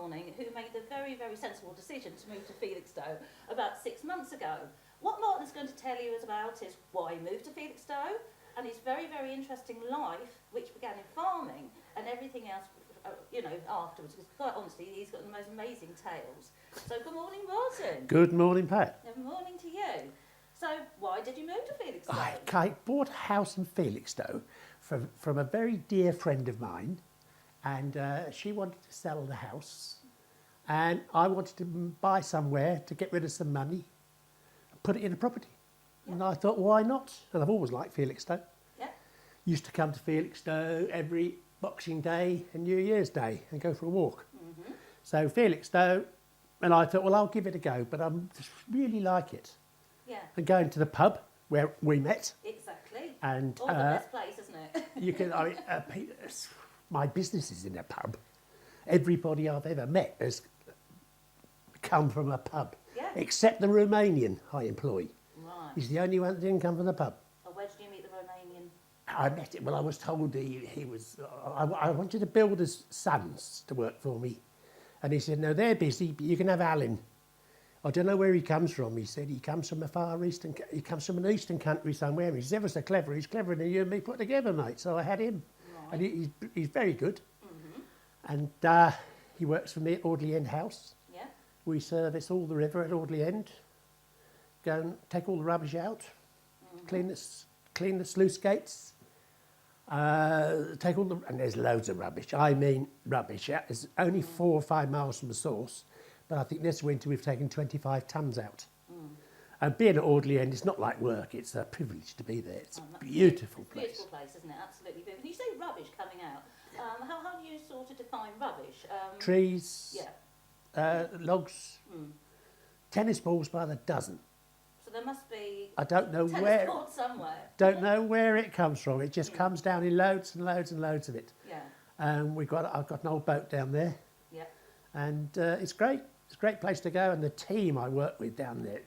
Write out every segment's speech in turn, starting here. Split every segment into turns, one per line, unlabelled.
morning who made the very, very sensible decision to move to Felixstowe about 6 months ago. What Martin's going to tell you about is why he moved to Felixstowe and his very, very interesting life, which began in farming, and everything else, afterwards. Because quite honestly, he's got the most amazing tales. So good morning, Martin.
Good morning, Pat.
Good morning to you. So why did you move to Felixstowe?
I bought a house in Felixstowe from a very dear friend of mine, and she wanted to sell the house, and I wanted to buy somewhere to get rid of some money, put it in a property. Yeah. And I thought, why not? And I've always liked Felixstowe.
Yeah.
Used to come to Felixstowe every Boxing Day and New Year's Day and go for a walk. Mm-hmm. So Felixstowe, and I thought, well, I'll give it a go, but I just really like it.
Yeah.
And going to the pub where we met.
Exactly.
And
the best place, isn't it?
you can. My business is in a pub. Everybody I've ever met has come from a pub,
yeah.
Except the Romanian I employ.
Right.
He's the only one that didn't come from the pub.
Well, where did you meet the Romanian?
I met him. Well, I was told he was. I wanted to build his sons to work for me, and he said, "No, they're busy, but you can have Alan." I don't know where he comes from. He said he comes from a far eastern. He comes from an eastern country somewhere. He's ever so clever. He's cleverer than you and me put together, mate. So I had him, right. And he's very good. Mm-hmm. And he works for me at Audley End House.
Yeah. We
service all the river at Audley End. Go and take all the rubbish out. Mm-hmm. Clean the sluice gates. Take all the, and there's loads of rubbish. I mean rubbish. Yeah? It's only 4 or 5 miles from the source. But I think this winter we've taken 25 tonnes out. Mm. And being at Audley End, it's not like work, it's a privilege to be there. It's a beautiful place.
Beautiful place, isn't it? Absolutely beautiful. When you say rubbish coming out, how do you sort of define rubbish?
Trees, logs, tennis balls by the dozen.
So there must be
I don't know
tennis court somewhere.
Don't know where it comes from. It just comes down in loads and loads and loads of it.
Yeah.
I've got an old boat down there.
Yeah.
And it's great. It's a great place to go, and the team I work with down there.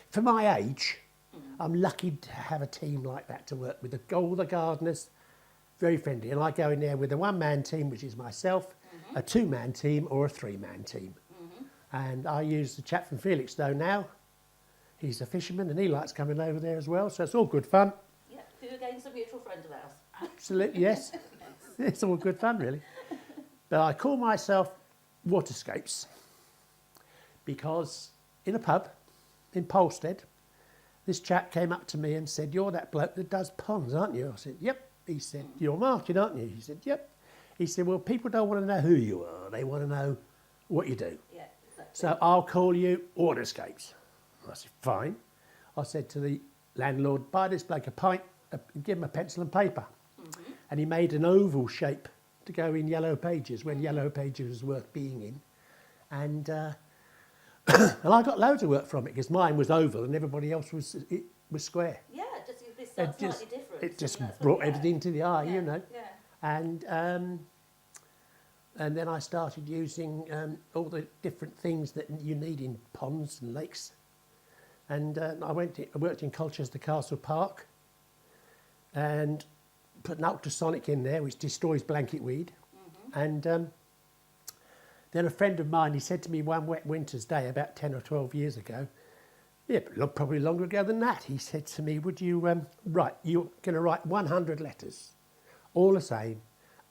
For my age, I'm lucky to have a team like that to work with. All the gardeners, very friendly. And I go in there with a one-man team, which is myself, a two-man team or a three-man team. And I use the chap from Felixstowe now. He's a fisherman and he likes coming over there as well, so it's all good fun.
Yeah, who against a mutual friend of ours.
Absolutely, yes. It's all good fun, really. But I call myself Waterscapes because in a pub in Polstead, this chap came up to me and said, "You're that bloke that does ponds, aren't you?" I said, "Yep." He said, "You're Martin, aren't you?" He said, "Yep." He said, "Well, people don't want to know who you are, they want to know what you do."
Yeah, exactly.
So I'll call you Waterscapes. I said, "Fine." I said to the landlord, "Buy this bloke a pint, give him a pencil and paper." And he made an oval shape to go in Yellow Pages when Yellow Pages was worth being in. And and I got loads of work from it because mine was oval and everybody else was square.
Yeah, just slightly different.
It just brought everything to the eye,
yeah,
you know.
Yeah.
And then I started using all the different things that you need in ponds and lakes. And I worked in Colchester Castle Park and put an ultrasonic in there which destroys blanket weed. And then a friend of mine, he said to me one wet winter's day about 10 or 12 years ago, probably longer ago than that, he said to me, "Would you you're going to write 100 letters, all the same,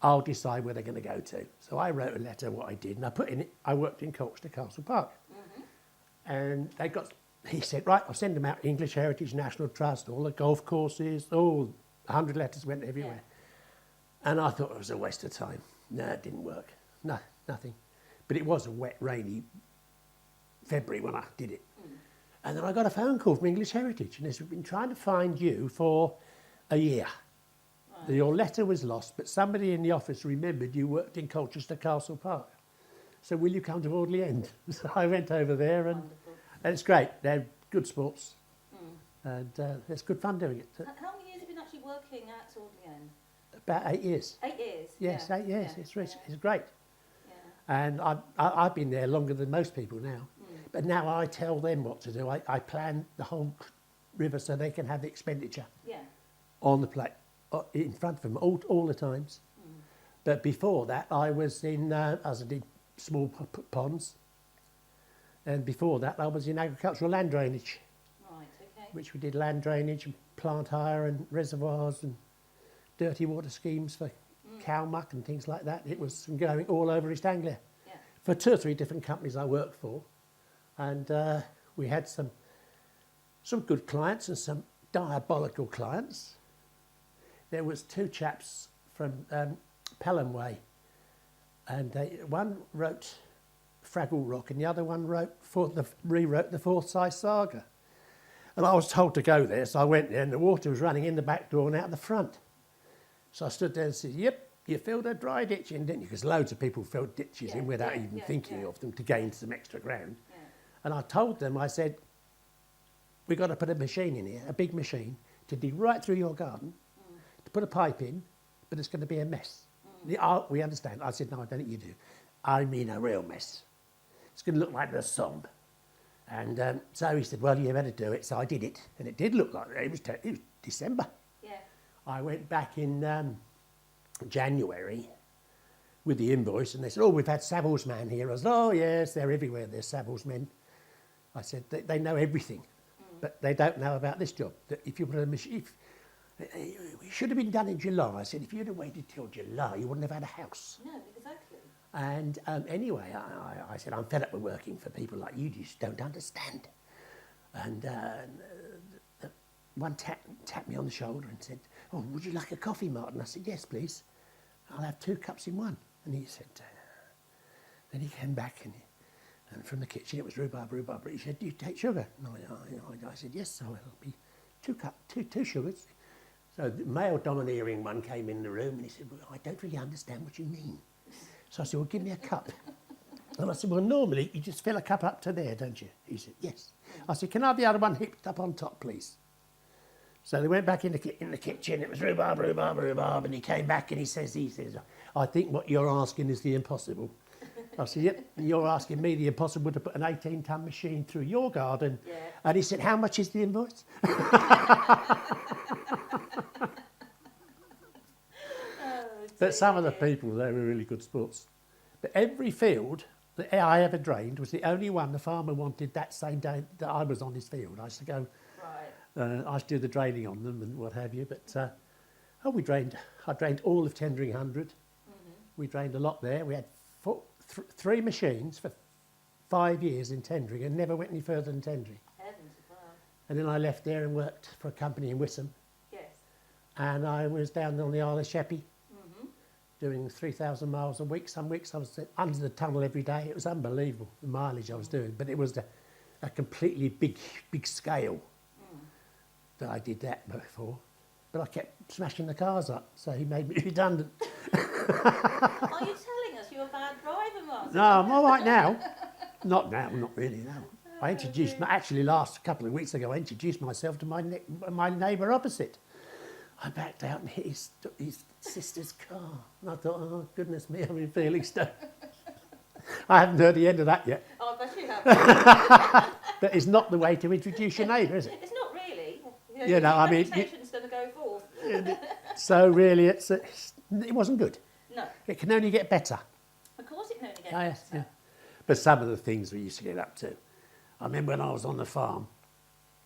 I'll decide where they're going to go to." So I wrote a letter, what I did, and I put in it, I worked in Colchester Castle Park. And he said, "Right, I'll send them out, English Heritage, National Trust, all the golf courses, all 100 letters went everywhere." Yeah. And I thought it was a waste of time. No, it didn't work. No, nothing. But it was a wet, rainy February when I did it. And then I got a phone call from English Heritage, and they said, "We've been trying to find you for a year. Right. Your letter was lost, but somebody in the office remembered you worked in Colchester Castle Park. So will you come to Audley End?" So I went over there, and it's great. They're good sports. And it's good fun doing it.
How many years have you been actually working at Audley End?
About 8 years.
8 years?
Yes,
yeah.
8 years.
Yeah.
It's great. Yeah. And I've been there longer than most people now. But now I tell them what to do. I plan the whole river so they can have expenditure on the plate, in front of them all the times. But before that, I was in, as I did small ponds. And before that, I was in agricultural land drainage,
Right, okay.
which we did land drainage and plant hire and reservoirs and dirty water schemes for cow muck and things like that. It was going all over East Anglia.
Yeah.
For 2 or 3 different companies I worked for. And we had some good clients and some diabolical clients. There was 2 chaps from Pelham Way, and one wrote Fraggle Rock and the other one rewrote the Forsyth Saga. And I was told to go there, so I went there and the water was running in the back door and out the front. So I stood there and said, yep, you filled a dry ditch in, didn't you? Because loads of people filled ditches in without even thinking of them to gain some extra ground.
Yeah.
And I told them, I said, we've got to put a machine in here, a big machine, to dig right through your garden, to put a pipe in, but it's going to be a mess. We understand. I said, no, I don't think you do. I mean a real mess. It's going to look like the Somme. And so he said, well, you better do it. So I did it. And it did look like it was December.
Yeah.
I went back in January with the invoice and they said, oh, we've had Savills man here. I said, oh, yes, they're everywhere. There's Savills men. I said, they know everything, but they don't know about this job. That if you put a machine, it should have been done in July. I said, if you'd have waited till July, you wouldn't have had a house.
No, exactly.
And anyway, I said, I'm fed up with working for people like you just don't understand. And one tapped me on the shoulder and said, oh, would you like a coffee, Martin? I said, yes, please. I'll have 2 cups in one. And he said, then he came back and from the kitchen, it was rhubarb. He said, do you take sugar? And I said, yes, so it'll be 2 sugars. So the male domineering one came in the room and he said, well, I don't really understand what you mean. So I said, well, give me a cup. And I said, well, normally you just fill a cup up to there, don't you? He said, yes. I said, can I have the other one hipped up on top, please? So they went back in the kitchen, it was rhubarb, and he came back and he says, I think what you're asking is the impossible. I said, yep, you're asking me the impossible to put an 18-ton machine through your garden.
Yeah.
And he said, how much is the invoice? But some of the people, they were really good sports. But every field that I ever drained was the only one the farmer wanted that same day that I was on his field. I used to go,
Right.
I used to do the draining on them and what have you. But I drained all of Tendring 100. We drained a lot there. We had 3 machines for 5 years in Tendring and never went any further than Tendring.
Heavens above.
And then I left there and worked for a company in Wissam.
Yes.
And I was down on the Isle of Sheppey, doing 3,000 miles a week. Some weeks I was under the tunnel every day. It was unbelievable, the mileage I was doing. But it was a completely big scale that I did that before. But I kept smashing the cars up, so he made me redundant.
Are you telling us you're a bad driver, Martin?
No, I'm all right now. Not now, not really, no. I introduced, actually last couple of weeks ago, I introduced myself to my neighbour opposite. I backed out and hit his sister's car. And I thought, oh, goodness me, I'm in Felixstowe. I haven't heard the end of that yet.
Oh, I bet you have.
But it's not the way to introduce your neighbour, is it?
It's not really.
You know, I mean,
reputation's going to go forth.
So really, it wasn't good.
No.
It can only get better.
Of course it can only get
Oh, yes,
better.
yeah. But some of the things we used to get up to. I remember when I was on the farm,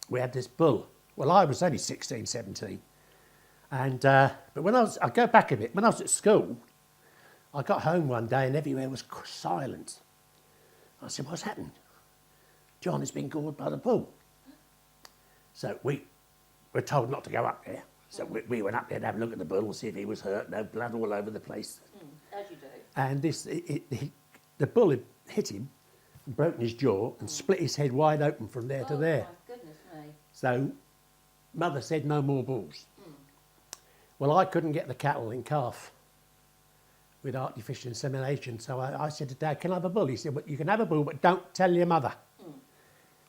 we had this bull. Well, I was only 16, 17. And, but I go back a bit, when I was at school, I got home one day and everywhere was silent. I said, what's happened? John has been gored by the bull. So we were told not to go up there. So we went up there to have a look at the bull and see if he was hurt. No blood all over the place.
As you do.
And the bull had hit him and broken his jaw and split his head wide open from there to there.
My goodness me.
So mother said no more bulls. Well, I couldn't get the cattle in calf with artificial insemination. So I said to Dad, can I have a bull? He said, well, you can have a bull, but don't tell your mother.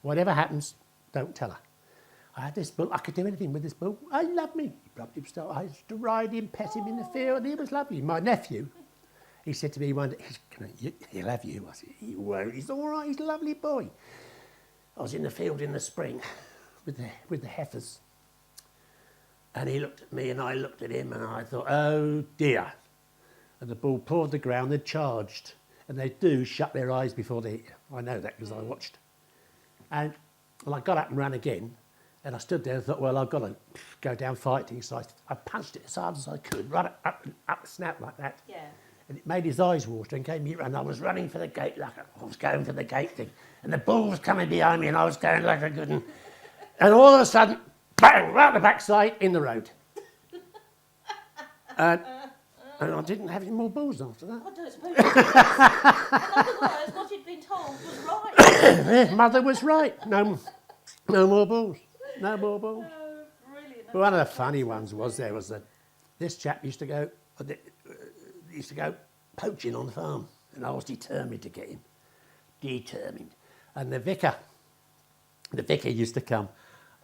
Whatever happens, don't tell her. I had this bull. I could do anything with this bull. I loved me. I used to ride him, pet him in the field. He was lovely. My nephew, he said to me one day, he'll have you. I said, he won't. He's all right. He's a lovely boy. I was in the field in the spring with the heifers. And he looked at me and I looked at him and I thought, oh dear. And the bull pawed the ground and charged. And they do shut their eyes before they hit you. I know that because I watched. And well, I got up and ran again. And I stood there and thought, well, I've got to go down fighting. So I punched it as hard as I could, right up the snout like that.
Yeah.
And it made his eyes water and came here. And I was running for the gate like I was going for the gate thing. And the bull was coming behind me and I was going like I couldn't. And all of a sudden, bang, right the backside in the road. And I didn't have any more bulls after that.
I don't suppose. In other words, what you'd been told was right.
Yeah, mother was right. No more bulls. No more bulls.
Oh, brilliant.
But one of the funny ones was that this chap used to go poaching on the farm, and I was determined to get him. Determined. And the vicar used to come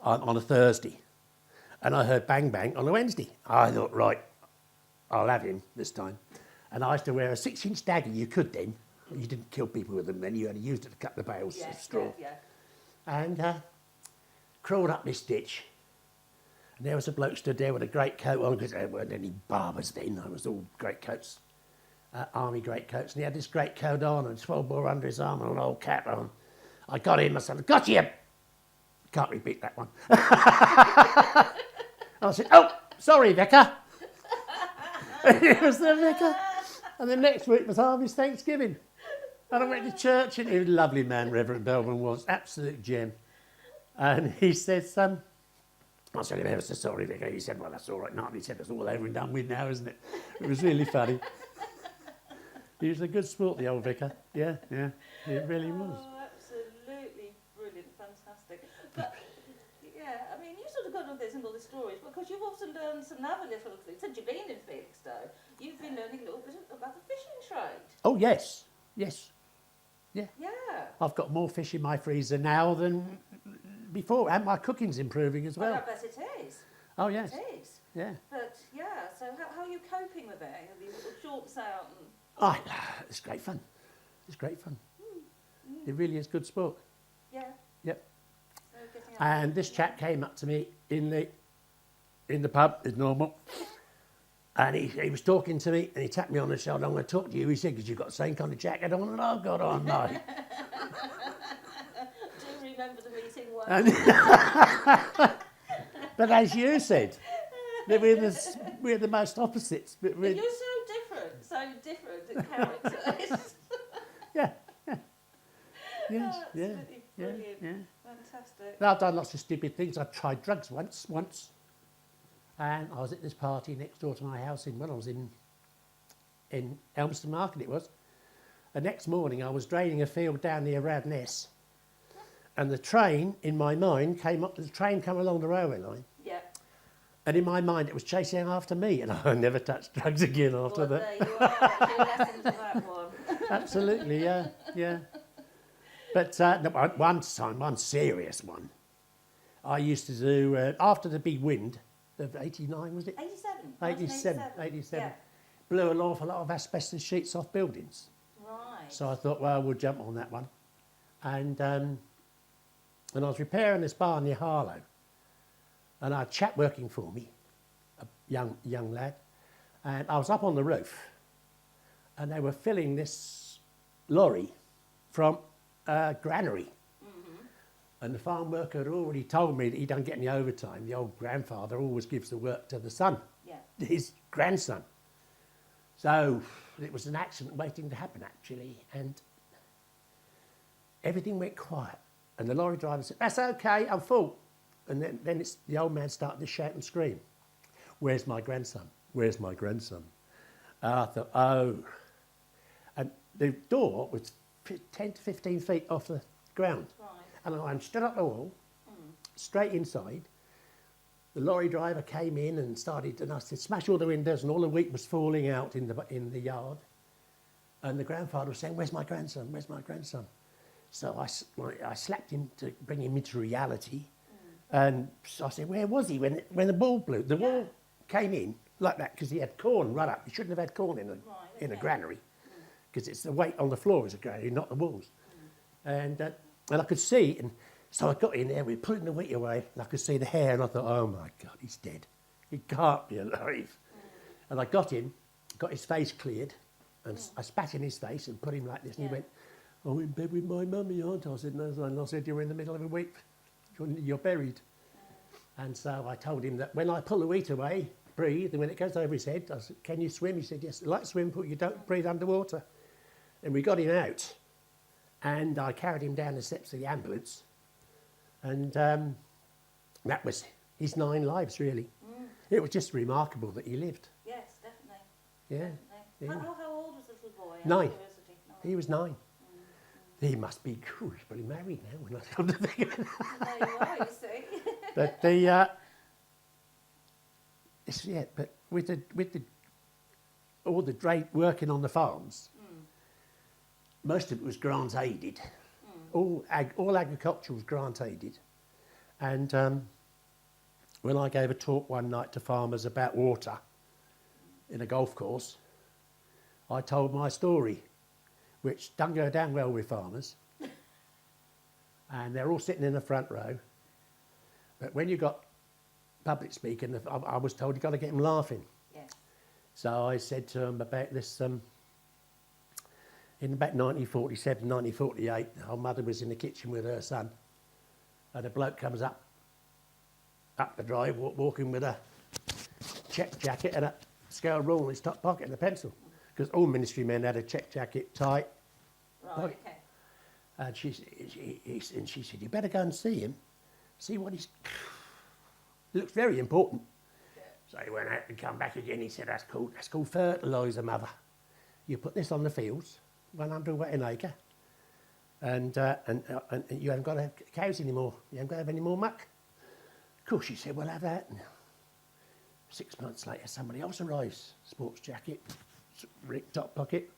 on a Thursday, and I heard bang bang on a Wednesday. I thought, right, I'll have him this time. And I used to wear a 6-inch dagger. You could then. You didn't kill people with them then. You only used it to cut the bales of straw.
Yeah.
And crawled up this ditch. And there was a bloke stood there with a great coat on, because there weren't any barbers then. It was all great coats, army great coats. And he had this great coat on and 12 bore under his arm and an old cap on. I got him. I said, got you. Can't repeat that one. I said, oh, sorry, vicar. It was the vicar. And the next week was Harvey's Thanksgiving. And I went to church, and he was a lovely man, Reverend Belman was, absolute gem. And he says, I said, I'm ever so sorry, vicar. He said, well, that's all right now. And he said, it's all over and done with now, isn't it? It was really funny. He was a good sport, the old vicar. Yeah, it really was.
Oh, absolutely brilliant, fantastic. But, yeah, I mean, you sort of got all this and all the stories, because you've also learned some other little things. Since you've been in Felixstowe, you've been learning a little bit about the fishing trade.
Oh, yes.
Yeah.
I've got more fish in my freezer now than before, and my cooking's improving as well.
I bet it is.
Oh, yes.
It is.
Yeah.
But, yeah, so how are you coping with it? Have you little shorts out? And...
Oh, it's great fun. It's great fun. It really is good sport.
Yeah.
Yep.
So getting out
And this chap came up to me in the pub, as normal, and he was talking to me, and he tapped me on the shoulder. I'm going to talk to you. He said, because you've got the same kind of jacket on that I've got on, mate.
Do you remember the meeting one?
But as you said, that we're the most opposites. But
You're so different in character.
yeah. Yes,
Oh,
yeah,
absolutely brilliant.
yeah.
Fantastic.
I've done lots of stupid things. I tried drugs once. And I was at this party next door to my house I was in Elmston Market it was. The next morning I was draining a field down near Radness. And the train, in my mind, came along the railway line.
Yeah.
And in my mind it was chasing after me, and I never touched drugs again after
Well,
that.
there you are. Your lesson to that one.
Absolutely, yeah. But one serious one, I used to do, after the big wind of 89, was it?
87.
87.
Yeah.
Blew an awful lot of asbestos sheets off buildings.
Right.
So I thought, well, we'll jump on that one. And I was repairing this bar near Harlow. And I had a chap working for me, a young lad. And I was up on the roof. And they were filling this lorry from a granary. And the farm worker had already told me that he don't get any overtime. The old grandfather always gives the work to the son,
Yeah.
his grandson. So it was an accident waiting to happen, actually. And everything went quiet. And the lorry driver said, that's okay, I'm full. And then the old man started to shout and scream, where's my grandson? Where's my grandson? And I thought, oh. And the door was 10 to 15 feet off the ground.
Right.
And I stood up the wall, straight inside. The lorry driver came in and started, and I said, smash all the windows, and all the wheat was falling out in the yard. And the grandfather was saying, where's my grandson? Where's my grandson? So I slapped him to bring him into reality. And so I said, where was he when the ball blew? The wall came in like that because he had corn right up. He shouldn't have had corn in a granary because it's the weight on the floor is a granary, not the walls. And I could see, and so I got in there, we were pulling the wheat away, and I could see the hair, and I thought, oh my God, he's dead. He can't be alive. And I got him, got his face cleared, And I spat in his face and put him like this, and
Yeah.
he went, "I'm in bed with my mummy, aren't I?" I said, "No, son." I said, "You're in the middle of a week. You're buried." And so I told him that when I pull the wheat away, breathe, and when it goes over his head, I said, "Can you swim?" He said, "Yes, like swimming pool, you don't breathe underwater." And we got him out, and I carried him down the steps of the ambulance, and that was his 9 lives, really. It was just remarkable that he lived.
Yes, definitely.
Yeah,
Definitely.
yeah.
How old was the little boy?
9.
Curiosity.
He was 9. He must be, he's probably married now when I come to think of it.
There you are, you see.
But but with the all the working on the farms, most of it was grant aided. All agriculture was grant aided, and when I gave a talk one night to farmers about water in a golf course, I told my story, which doesn't go down well with farmers, and they're all sitting in the front row. But when you got public speaking, I was told you've got to get them laughing.
Yes.
So I said to them about this, in about 1947, 1948, our mother was in the kitchen with her son, and a bloke comes up the drive, walking with a check jacket and a scale rule in his top pocket and a pencil, because all ministry men had a check jacket, tie.
Right,
Right.
okay.
And she said, "You better go and see him, see what he's." Looks very important.
Yeah.
So he went out and come back again. He said, "That's called fertiliser, mother. You put this on the fields, 100 wet an acre, and you haven't got to have cows anymore. You haven't got to have any more muck." Of course, she said, "We'll have that." And 6 months later, somebody else arrives, sports jacket, top pocket,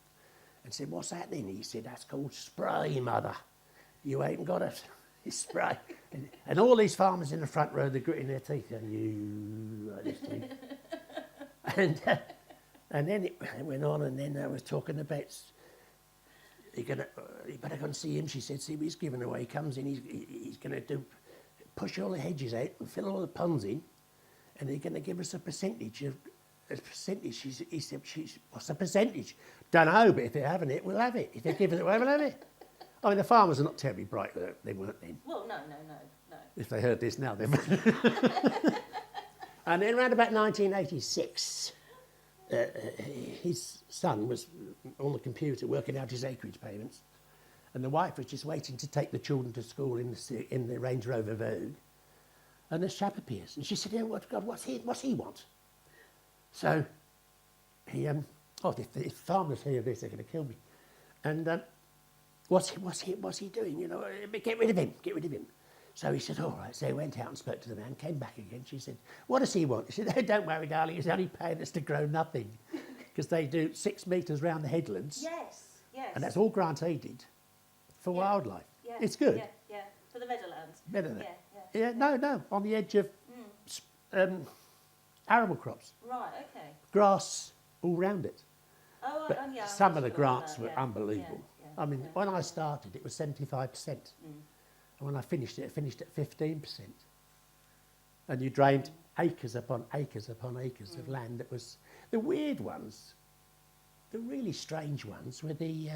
and said, "What's that then?" He said, "That's called spray, mother. You ain't got it. It's spray." And all these farmers in the front row, they're gritting their teeth, and you like this to me. And then it went on, and then I was talking about, you better go and see him. She said, "See what he's giving away. He comes in, he's going to push all the hedges out and fill all the ponds in, and he's going to give us a percentage of." A percentage, he said, "What's the percentage?" "Don't know, but if they're having it, we'll have it. If they're giving it away, we'll have it." I mean, the farmers are not terribly bright, they weren't then.
Well, no.
If they heard this now, they've... And then around about 1986, his son was on the computer working out his acreage payments, and the wife was just waiting to take the children to school in the Range Rover Vogue, and this chap appears, and she said, "Oh, God, what's he want?" So he, if farmers hear this, they're going to kill me. And what's he doing? You know, get rid of him. So he said, "All right." So he went out and spoke to the man, came back again. She said, "What does he want?" He said, "Oh, don't worry, darling, he's only paying us to grow nothing." Because they do 6 metres round the headlands.
Yes.
And that's all grant aided for wildlife.
Yeah.
It's good.
Yeah. For the meadowlands.
Better than
Yeah.
no, on the edge of arable crops.
Right, okay.
Grass all round it.
Oh,
But
yeah,
some of the
I
grants
understood
were
that, yeah.
unbelievable.
Yeah,
I mean,
yeah.
when I started, it was 75%. And when I finished it finished at 15%. And you drained acres upon acres upon acres of land that was... The weird ones, the really strange ones, were the...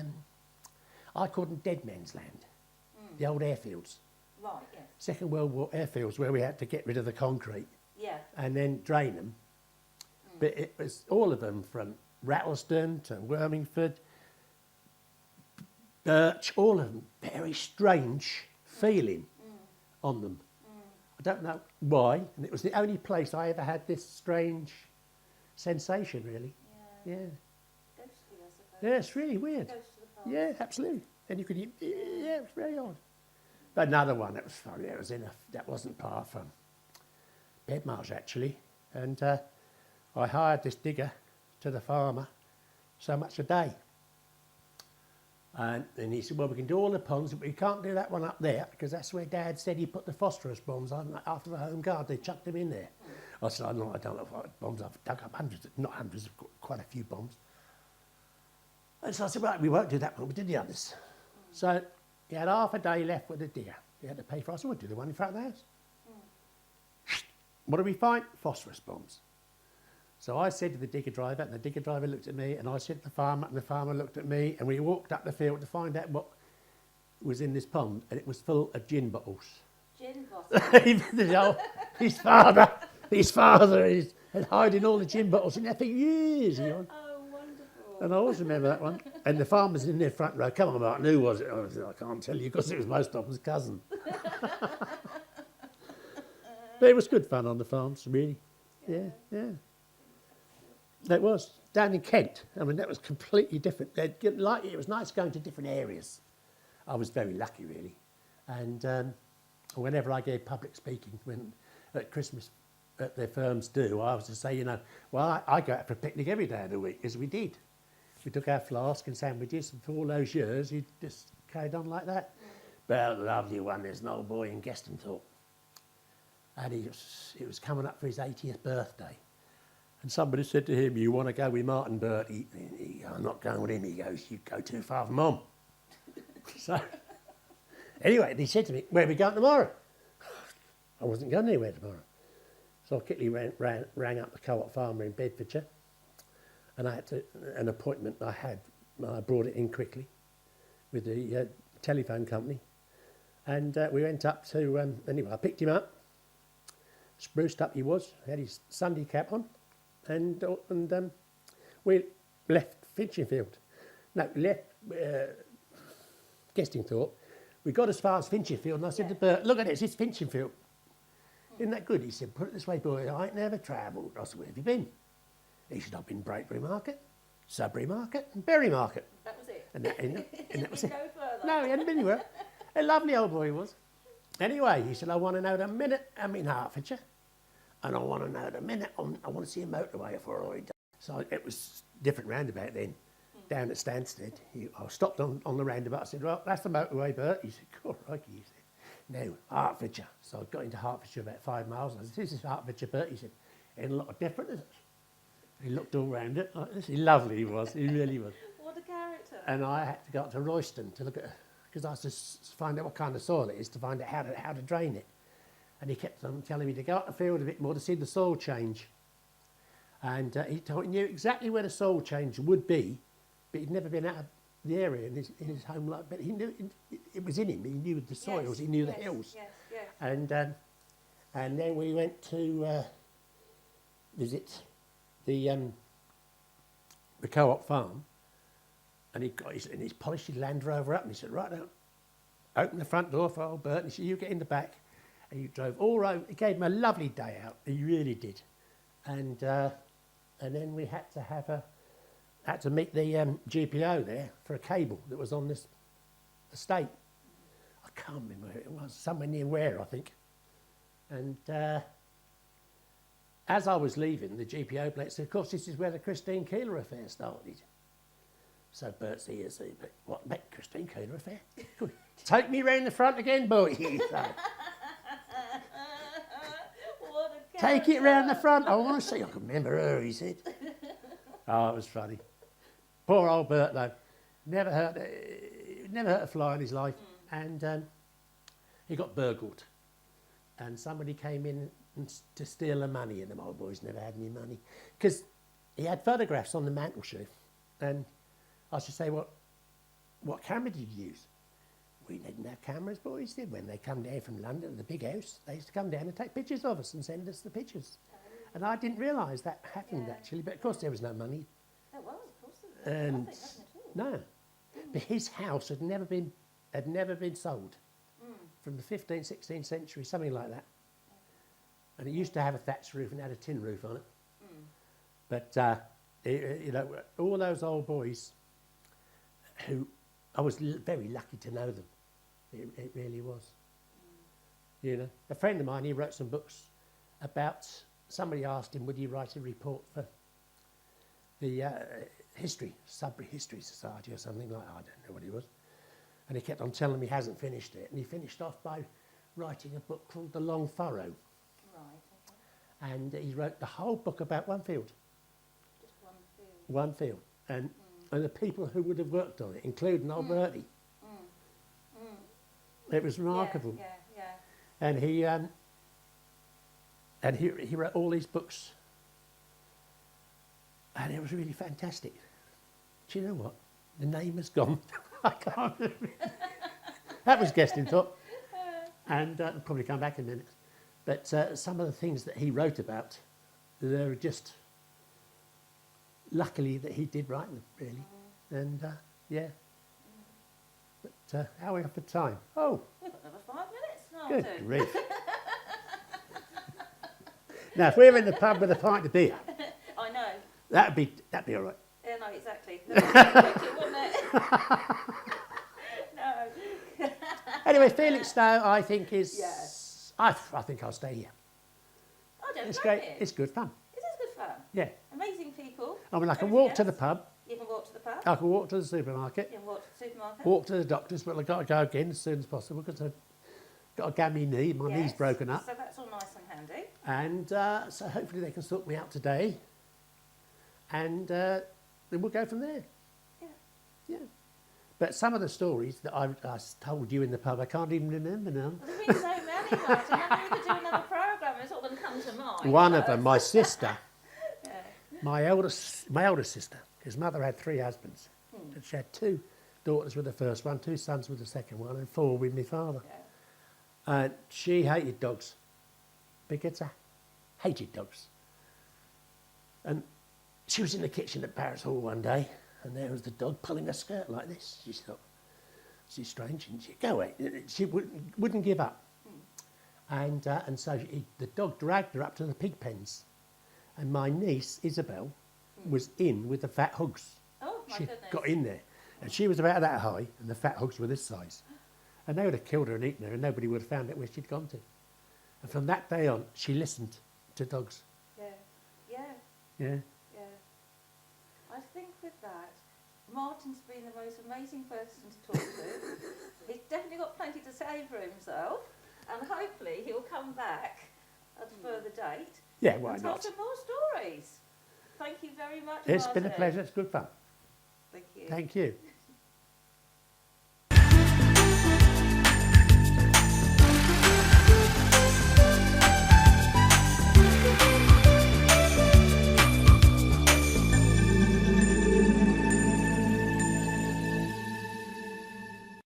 I called them dead men's land. The old airfields.
Right, yes.
Second World War airfields where we had to get rid of the concrete
Yeah.
and then drain them. But it was all of them, from Rattleston to Wormingford, Birch, all of them, very strange feeling on them. I don't know why, and it was the only place I ever had this strange sensation, really.
Yeah.
Yeah,
Ghostly, I suppose.
yeah, it's really weird.
Ghost to the past.
Yeah, absolutely. And you could, yeah, it was very odd. But another one that was funny, that wasn't far from Bedmarsh, actually, and I hired this digger to the farmer, so much a day. And he said, "Well, we can do all the ponds, but we can't do that one up there, because that's where Dad said he put the phosphorus bombs on after the home guard. They chucked them in there." I said, I don't know what bombs. I've dug up not hundreds, quite a few bombs. And so I said, "Right, we won't do that one, we did the others." So he had half a day left with the digger. He had to pay for it. I said, "We'll do the one in front of the house." What do we find? Phosphorus bombs. So I said to the digger driver, and the digger driver looked at me, and I said to the farmer, and the farmer looked at me, and we walked up the field to find out what was in this pond, and it was full of gin bottles.
Gin bottles.
His father is hiding all the gin bottles in there for years.
Oh, wonderful.
And I always remember that one. And the farmer's in the front row. Come on, Martin, who was it? I said, I can't tell you because it was most of them's cousin. But it was good fun on the farms, really. Yeah. That was. Down in Kent, I mean, that was completely different. It was nice going to different areas. I was very lucky, really. And whenever I gave public speaking, at Christmas, at their firms do, I was to say, well, I go out for a picnic every day of the week, as we did. We took our flask and sandwiches, and for all those years, you just carried on like that. But a lovely one, there's an old boy in Gestonthorpe. And it was coming up for his 80th birthday. And somebody said to him, you want to go with Martin Burt? I'm not going with him. He goes, you go too far from Mum. So, anyway, he said to me, where are we going tomorrow? I wasn't going anywhere tomorrow. So I quickly rang up the Co-op farmer in Bedfordshire. And I had an appointment I brought it in quickly with the telephone company. And we went up to, anyway, I picked him up. Spruced up he was, had his Sunday cap on, and we left Finchingfield. No, we left Gestingthorpe. We got as far as Finchingfield, and I said to Bert, look at this, it's Finchingfield. Isn't that good? He said, put it this way, boy, I ain't never travelled. I said, where have you been? He said, I've been Brakebury Market, Sudbury Market, and Bury Market.
That was it?
And that was it.
No further?
No, he hadn't been anywhere. A lovely old boy he was. Anyway, he said, I want to know the minute I'm in Hertfordshire, and I want to know the minute I want to see a motorway before I die. So it was different roundabout then, down at Stansted. I stopped on the roundabout. I said, well, that's the motorway, Bert. He said, cool, right. He said, no, Hertfordshire. So I got into Hertfordshire about 5 miles. I said, this is Hertfordshire, Bert. He said, ain't a lot of different, is it? He looked all round it. Like this. He lovely he was. He really was.
What a character.
And I had to go up to Royston to look at, because I was to find out what kind of soil it is, to find out how to drain it. And he kept on telling me to go up the field a bit more to see the soil change. And he knew exactly where the soil change would be, but he'd never been out of the area in his home life. But he knew it was in him. He knew the soils. He knew the hills.
Yes.
And then we went to visit the Co-op farm, and he polished his Land Rover up, and he said, right now, open the front door for old Bert, and he said, you get in the back. And he drove all over. He gave him a lovely day out. He really did. And then we had to meet the GPO there for a cable that was on this estate. I can't remember where it was. Somewhere near Ware, I think. And as I was leaving, the GPO bloke said, of course, this is where the Christine Keeler affair started. So Bert's here, said, what, Christine Keeler affair? Take me round the front again, boy. Take it round the front. I want to see. I can remember her, he said. Oh, it was funny. Poor old Bert, though. Never hurt a fly in his life. And he got burgled. And somebody came in to steal the money, and them old boys never had any money. Because he had photographs on the mantelshelf. And I should say, what camera did you use? We didn't have cameras, boys did. When they come down from London to the big house, they used to come down and take pictures of us and send us the pictures. And I didn't realise that happened, actually. But of course there was no money.
There was, of course there was.
And
Nothing at all.
no. But his house had never been sold. From the 15th, 16th century, something like that. And it used to have a thatched roof and had a tin roof on it. But, all those old boys who, I was very lucky to know them. It really was. A friend of mine, he wrote some books about, somebody asked him, would he write a report for the Sudbury History Society or something like that. I don't know what it was. And he kept on telling me he hasn't finished it. And he finished off by writing a book called The Long Furrow.
Right, okay.
And he wrote the whole book about one field.
Just one field.
One field. And the people who would have worked on it, including old Bertie. It was remarkable.
Yeah.
And he wrote all these books And it was really fantastic. Do you know what? The name has gone. I can't remember. That was Guesting Top. And I'll probably come back in a minute. But some of the things that he wrote about, they're just luckily that he did write them, really. And yeah. But how are we up for time? Oh,
We've got another 5 minutes now.
good grief. Now, if we're in the pub with a pint of beer,
I know.
that'd be all right.
Yeah, no, exactly. Wouldn't it? No.
Anyway, Felixstowe, I think is.
Yes.
I think I'll stay here.
I don't
It's
blame
great.
you.
It's good fun.
It is good fun.
Yeah.
Amazing people.
I mean, I can
Everything
walk to the
else.
pub.
You can walk to the pub.
I can walk to the supermarket.
You can walk to the supermarket.
Walk to the doctors, but I've got to go again as soon as possible because I've got a gammy knee. My knee's
Yes.
broken up.
So that's all nice and handy.
And so hopefully they can sort me out today. And then we'll go from there.
Yeah.
Yeah. But some of the stories that I told you in the pub, I can't even remember now.
Well, there's been so many, Martin. Maybe we could do another programme. It's all going to come to mind.
One of them, my sister,
Yeah.
my eldest sister, his mother had 3 husbands. And she had 2 daughters with the first one, 2 sons with the second one, and 4 with my father.
Yeah.
And she hated dogs. Big Itza hated dogs. And she was in the kitchen at Barrett's Hall one day, and there was the dog pulling her skirt like this. She thought, this is strange, and she go away. She wouldn't give up. And so the dog dragged her up to the pig pens. And my niece, Isabel, was in with the fat hogs.
Oh, my
She
goodness.
got in there. And she was about that high, and the fat hogs were this size. And they would have killed her and eaten her, and nobody would have found out where she'd gone to. And from that day on, she listened to dogs.
Yeah. Yeah.
Yeah.
Yeah. I think with that, Martin's been the most amazing person to talk to. He's definitely got plenty to say for himself, and hopefully he'll come back at a further date
Yeah, why
and tell
not?
some more stories. Thank you very much,
It's been a
Martin.
pleasure. It's good fun.
Thank you.
Thank you.